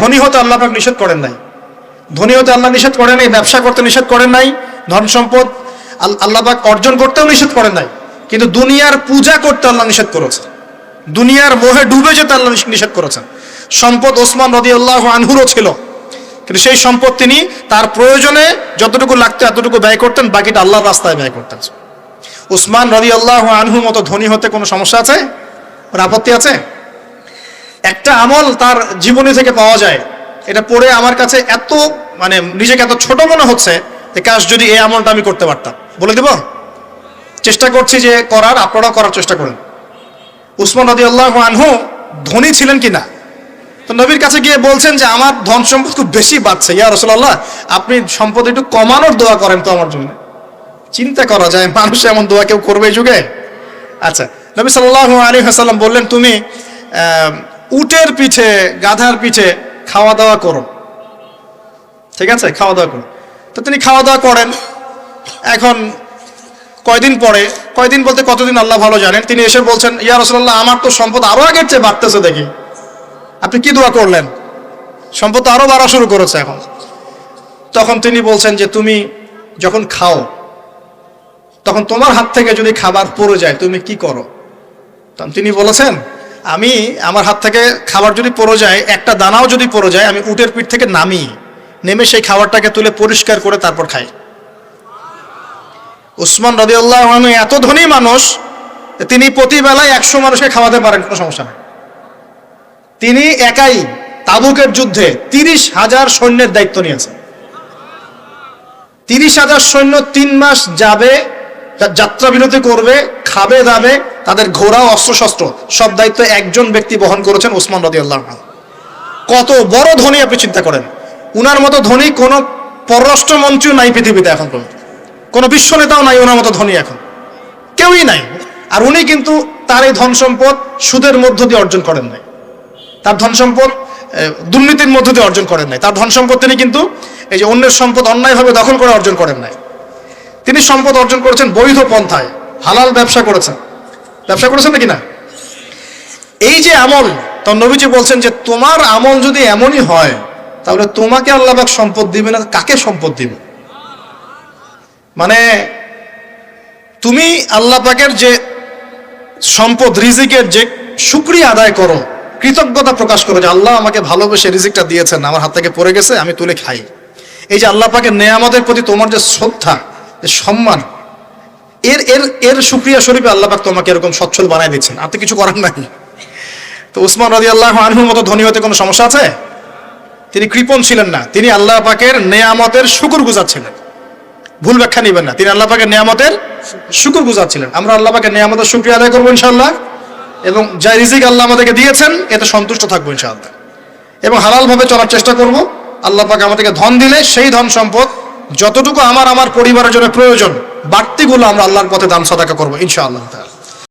ধনী হতে আল্লাহ পাক নিষেধ করেন নাই, ধনী হতে আল্লাহ নিষেধ করেন নাই, ব্যবসা করতে নিষেধ করেন নাই, ধন সম্পদ আল্লাহ পাক অর্জন করতেও নিষেধ করেন নাই, কিন্তু দুনিয়ার পূজা করতে আল্লাহ নিষেধ করেছেন, দুনিয়ার মোহে ডুবে যেতে আল্লাহ নিষেধ করেছেন। সম্পদ ওসমান রাদিয়াল্লাহু আনহুরও ছিল, কিন্তু সেই সম্পদ তিনি তার প্রয়োজনে যতটুকু লাগতো এতটুকু ব্যয় করতেন, বাকিটা আল্লাহর রাস্তায় ব্যয় করতেন। উসমান রাদিয়াল্লাহু আনহুর মতো ধনী হতে কোনো সমস্যা আছে? ওর আপত্তি আছে? একটা আমল তার জীবনী থেকে পাওয়া যায়, এটা পড়ে আমার কাছে এত নিজেকে এত ছোট মনে হচ্ছে যে কাশ যদি এই আমলটা আমি করতে পারতাম। বলে দেব, চেষ্টা করছি যে করার, আপনারাও করার চেষ্টা করেন। উসমান রাদিয়াল্লাহু আনহু ধনী ছিলেন কিনা, তো নবীর কাছে গিয়ে বলছেন যে আমার ধন সম্পদ খুব বেশি বাড়ছে, ইয়া রাসূলুল্লাহ আপনি সম্পদ একটু কমানোর দোয়া করেন তো আমার জন্য। চিন্তা করা যায় মানুষ এমন দোয়া কেউ করবে এই যুগে? আচ্ছা, নবী সাল্লাল্লাহু আলাইহি ওয়াসাল্লাম বললেন তুমি উটের পিঠে, গাধার পিঠে খাওয়া দাওয়া করো, ঠিক আছে, খাওয়া দাওয়া করো। তো তিনি খাওয়া দাওয়া করেন। এখন কয়দিন পরে, কয়দিন বলতে কতদিন আল্লাহ ভালো জানেন, তিনি এসে বলছেন ইয়া রাসূলুল্লাহ আমার তো সম্পদ আরো আগের চেয়ে বাড়তেছে, দেখি আপনি কি দোয়া করলেন, সম্পদ তো আরো বাড়া শুরু করেছে এখন। তখন তিনি বলছেন যে তুমি যখন খাও তখন তোমার হাত থেকে যদি খাবার পড়ে যায় তুমি কি করো? তখন তিনি বলেছেন আমি আমার হাত থেকে খাবার যদি পড়ে যায়, একটা দানাও যদি পড়ে যায়, আমি উটের পিঠ থেকে নেমে সেই খাবারটাকে তুলে পরিষ্কার করে তারপর খাই। উসমান রাদিয়াল্লাহু আনহু এত ধনী মানুষ, তিনি প্রতি বেলায় 100 মানুষকে খাওয়াতে পারেন, কোনো সমস্যা নেই। তিনি একাই তাবুকের যুদ্ধে 30,000 সৈন্যের দায়িত্ব নিয়েছেন। 30,000 সৈন্য 3 মাস যাবে, যাত্রা বিরতি করবে, খাবে দাবে, তাদের ঘোড়া অস্ত্রশস্ত্র সব দায়িত্ব একজন ব্যক্তি বহন করেছেন, উসমান রাদিয়াল্লাহু আনহু। কত বড় ধনী আপনি চিন্তা করেন। উনার মতো ধনী কোনো পররাষ্ট্রমন্ত্রীও নাই পৃথিবীতে এখন পর্যন্ত, কোনো বিশ্ব নেতাও নাই ওনার মতো ধনী, এখন কেউই নাই। আর উনি কিন্তু তার এই ধন সম্পদ সুদের মধ্য দিয়ে অর্জন করেন নাই, তার ধন সম্পদ দুর্নীতির মধ্য দিয়ে অর্জন করেন নাই, তার ধন সম্পদ তিনি কিন্তু এই যে অন্যের সম্পদ অন্যায়ভাবে দখল করে অর্জন করেন নাই। তিনি সম্পদ অর্জন করেছেন বৈধ পন্থায়, হালাল ব্যবসা করেছেন নাকি না? এই যে আমল, তখন নবীজি বলছেন যে তোমার আমল যদি এমনই হয় তাহলে তোমাকে আল্লাহ পাক সম্পদ দিবে না, কাকে সম্পদ দিবে? তুমি আল্লাহ পাকের যে সম্পদ রিজিকের যে শুকরিয়া আদায় করো, কৃতজ্ঞতা প্রকাশ করো যে আল্লাহ আমাকে ভালোবেসে রিজিকটা দিয়েছেন, আমার হাত থেকে পড়ে গেছে আমি তুলে খাই। এই যে আল্লাহ পাকের নেয়ামতের প্রতি তোমার যে শ্রদ্ধা, যে সম্মান, এর শুকরিয়া স্বরূপে আল্লাহ পাক তোমাকে এরকম সচ্ছল বানায় দিচ্ছেন, আর তো কিছু করার নাই। তো উসমান রাদিয়াল্লাহু আনহুর মতো ধনী হতে কোনো সমস্যা আছে? তিনি কৃপণ ছিলেন না, তিনি আল্লাহ পাকের নেয়ামতের শুকরগুজার ছিলেন। ভুল ব্যাখ্যা নেবেন না, তিনি আল্লাহ পাকের নেয়ামতের শুকরগুজার ছিলেন। আমরা আল্লাহ পাকের নেয়ামতের শুকরিয়া আদায় করবো ইনশাআল্লাহ, এবং যা রিজিক আল্লাহ আমাদেরকে দিয়েছেন এতে সন্তুষ্ট থাকবো ইনশাআল্লাহ, এবং হালাল ভাবে চলার চেষ্টা করব। আল্লাহ পাক আমাদেরকে ধন দিলে সেই ধন সম্পদ যতটুকু আমার পরিবারের জন্য প্রয়োজন, বাড়তিগুলো আমরা আল্লাহর পথে দান সাদাকা করবো ইনশাআল্লাহ।